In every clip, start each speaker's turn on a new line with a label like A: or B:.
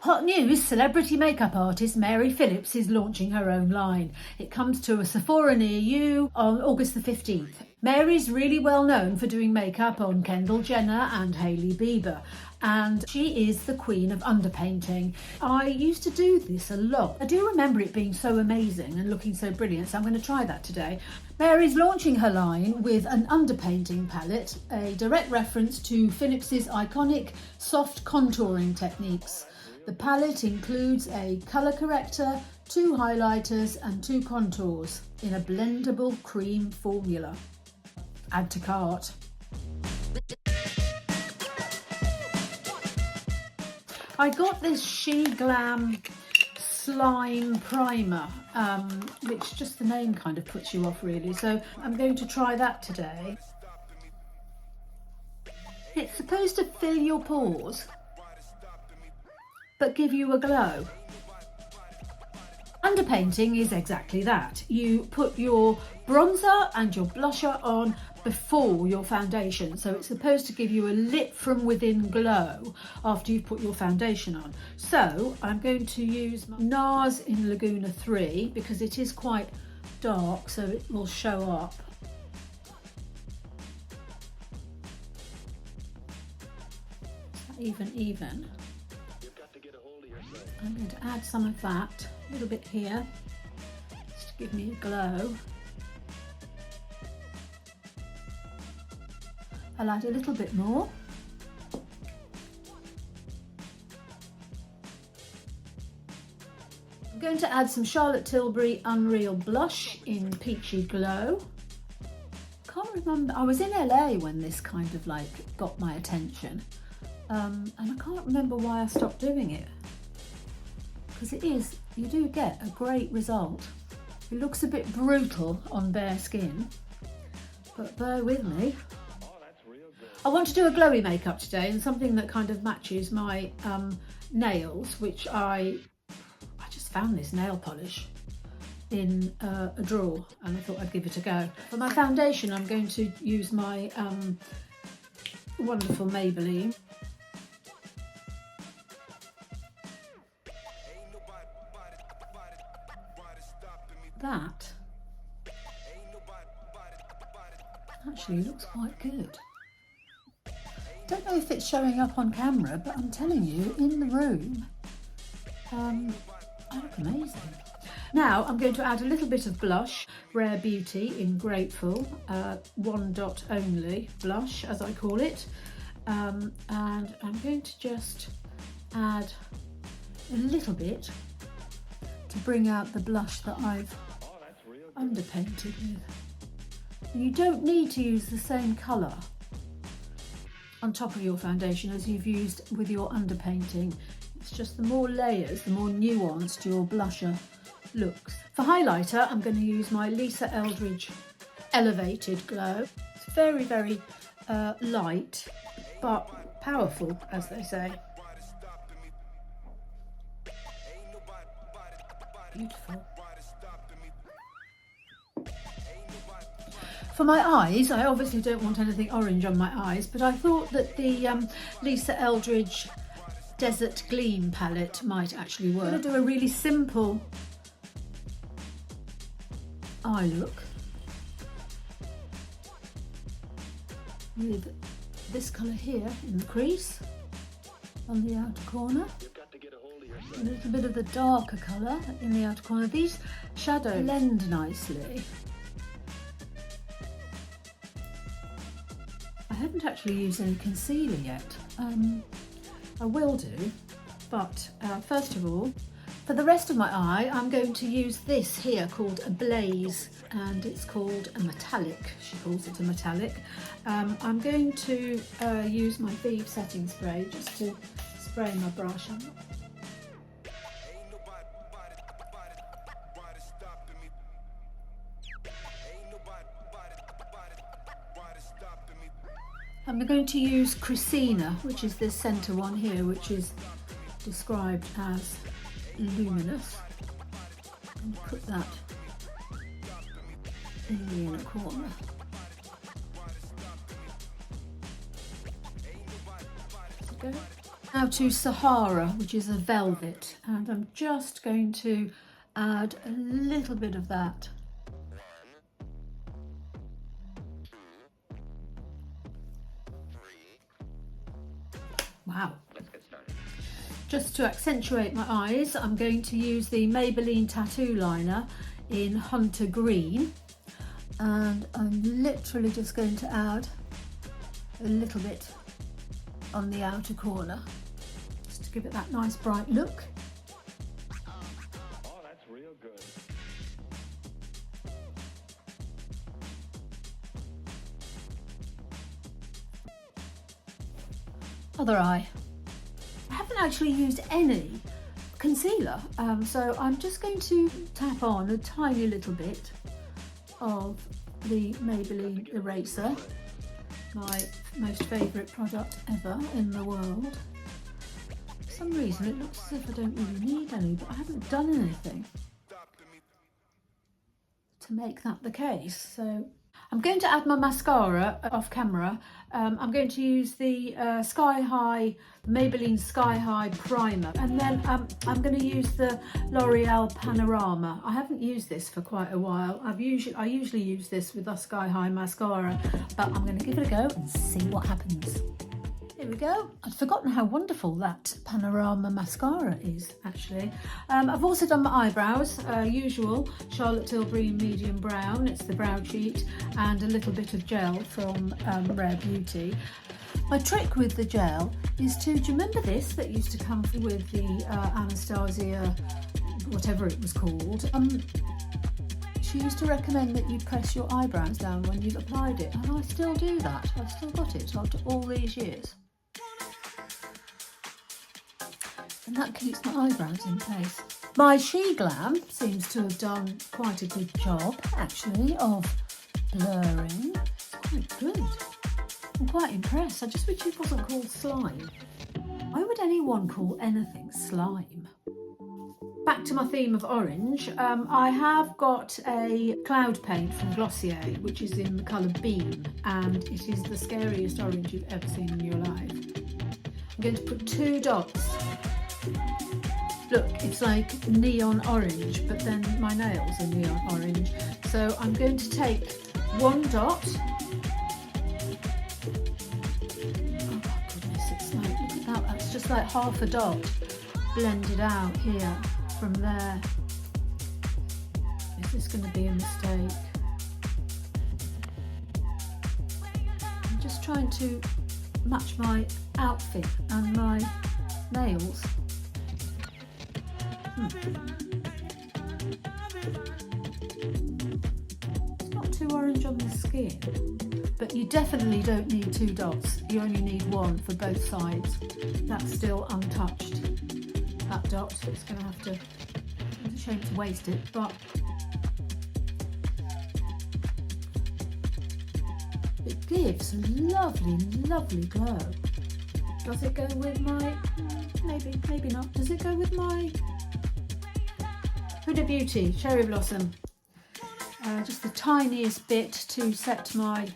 A: Hot news, celebrity makeup artist Mary Phillips is launching her own line. It comes to a Sephora near you on August the 15th. Mary's really well known for doing makeup on Kendall Jenner and Hailey Bieber, and she is the queen of underpainting. I used to do this a lot. I do remember it being so amazing and looking so brilliant, so I'm going to try that today. Mary's launching her line with an underpainting palette, a direct reference to Phillips's iconic soft contouring techniques. The palette includes a colour corrector, 2 highlighters and 2 contours in a blendable cream formula. Add to cart. I got this Sheglam slime primer, which just the name kind of puts you off really, so I'm going to try that today. It's supposed to fill your pores but give you a glow. Underpainting is exactly that. You put your bronzer and your blusher on before your foundation, so it's supposed to give you a lit from within glow after you've put your foundation on. So I'm going to use my NARS in Laguna 3 because it is quite dark, so it will show up. Is that even? I'm going to add some of that, a little bit here, just to give me a glow. I'll add a little bit more. I'm going to add some Charlotte Tilbury Unreal Blush in Peachy Glow. Can't remember, I was in LA when this kind of like got my attention, and I can't remember why I stopped doing it. Because you do get a great result. It looks a bit brutal on bare skin, but bear with me. I want to do a glowy makeup today and something that kind of matches my nails, which I just found this nail polish in a drawer and I thought I'd give it a go. For my foundation, I'm going to use my wonderful Maybelline. That actually looks quite good. Don't know if it's showing up on camera, but I'm telling you, in the room, I look amazing. Now I'm going to add a little bit of blush, Rare Beauty in Grateful, 1 dot only blush, as I call it, and I'm going to just add a little bit to bring out the blush that I've underpainted with. And you don't need to use the same colour on top of your foundation as you've used with your underpainting. It's just the more layers, the more nuanced your blusher looks. For highlighter, I'm going to use my Lisa Eldridge Elevated Glow. It's very, very light, but powerful, as they say. Beautiful. For my eyes, I obviously don't want anything orange on my eyes, but I thought that the Lisa Eldridge Desert Gleam palette might actually work. I'm going to do a really simple eye look with this colour here in the crease on the outer corner. A little bit of the darker colour in the outer corner. These shadows blend nicely. I haven't actually used any concealer yet. I will do, but first of all, for the rest of my eye, I'm going to use this here called a Blaze, and it's called a metallic. She calls it a metallic. I'm going to use my Vive setting spray just to spray my brush. I'm going to use Christina, which is this centre one here, which is described as luminous. And put that in the inner corner. There we go. Now to Sahara, which is a velvet, and I'm just going to add a little bit of that. Wow.
B: Let's get started.
A: Just to accentuate my eyes, I'm going to use the Maybelline tattoo liner in Hunter Green, and I'm literally just going to add a little bit on the outer corner, just to give it that nice bright look.
B: Oh, that's real good.
A: Other eye. I haven't actually used any concealer, so I'm just going to tap on a tiny little bit of the Maybelline eraser, my most favourite product ever in the world. For some reason it looks as if I don't really need any, but I haven't done anything to make that the case. So I'm going to add my mascara off camera. I'm going to use the Sky High, Maybelline Sky High primer, and then I'm going to use the L'Oreal Panorama. I haven't used this for quite a while. I usually use this with the Sky High mascara, but I'm going to give it a go and see what happens. Here we go. I'd forgotten how wonderful that Panorama mascara is, actually. I've also done my eyebrows, usual Charlotte Tilbury medium brown. It's the brow cheat, and a little bit of gel from Rare Beauty. My trick with the gel is to, do you remember this that used to come with the Anastasia, whatever it was called? She used to recommend that you press your eyebrows down when you've applied it, and I still do that. I've still got it after all these years. And that keeps my eyebrows in place. My Sheglam seems to have done quite a good job, actually, of blurring. It's quite good. I'm quite impressed. I just wish it wasn't called slime. Why would anyone call anything slime? Back to my theme of orange, I have got a cloud paint from Glossier, which is in the colour Beam, and it is the scariest orange you've ever seen in your life. I'm going to put 2 dots. Look, it's like neon orange, but then my nails are neon orange. So I'm going to take 1 dot. Oh my goodness, it's like, look at that, that's just like half a dot blended out here from there. Is this going to be a mistake? I'm just trying to match my outfit and my nails. It's not too orange on the skin, but you definitely don't need 2 dots. You only need 1 for both sides. That's still untouched. That dot, it's going to have to, it's a shame to waste it, but it gives a lovely, lovely glow. Does it go with my, maybe not. Does it go with my Huda Beauty Cherry Blossom? Just the tiniest bit to set my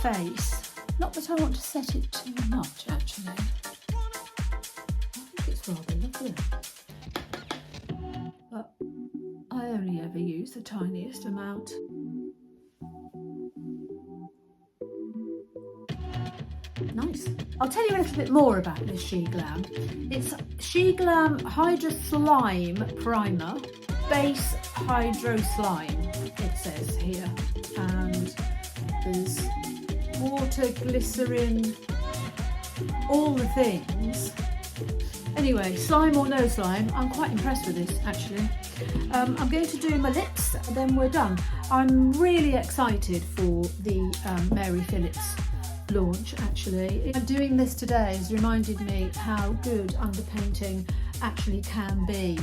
A: face. Not that I want to set it too much, actually. I think it's rather lovely. But I only ever use the tiniest amount. Nice. I'll tell you a little bit more about this Sheglam. It's Sheglam Hydroslime Primer, Base Hydroslime, it says here. And there's water, glycerin, all the things. Anyway, slime or no slime, I'm quite impressed with this, actually. I'm going to do my lips, and then we're done. I'm really excited for the Mary Phillips launch, actually. Doing this today has reminded me how good underpainting actually can be,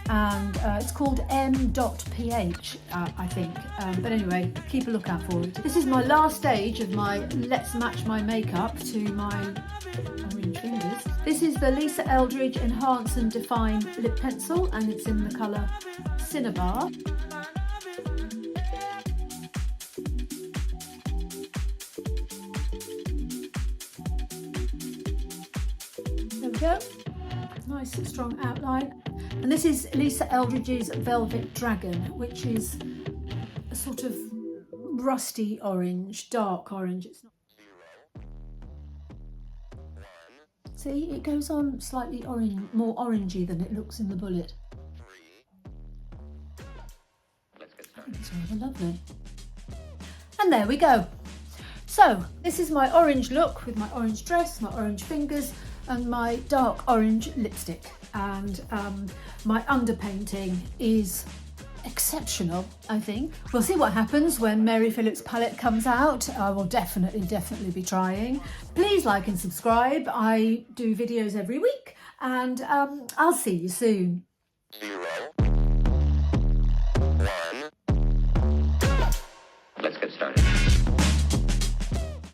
A: and it's called m.ph, I think, but anyway, keep a lookout for it. This is my last stage of my Let's Match My Makeup to my orange fingers. This is the Lisa Eldridge Enhance and Define lip pencil, and it's in the colour Cinnabar. go. Nice strong outline. And this is Lisa Eldridge's Velvet Dragon, which is a sort of rusty orange, dark orange. It's not. See, it goes on slightly orange, more orangey than it looks in the bullet. I think it's rather lovely. And there we go. So this is my orange look with my orange dress, my orange fingers, and my dark orange lipstick. And my underpainting is exceptional, I think. We'll see what happens when Mary Phillips palette comes out. I will definitely be trying. Please like and subscribe. I do videos every week, and I'll see you soon.
B: 0, 1. Let's get started.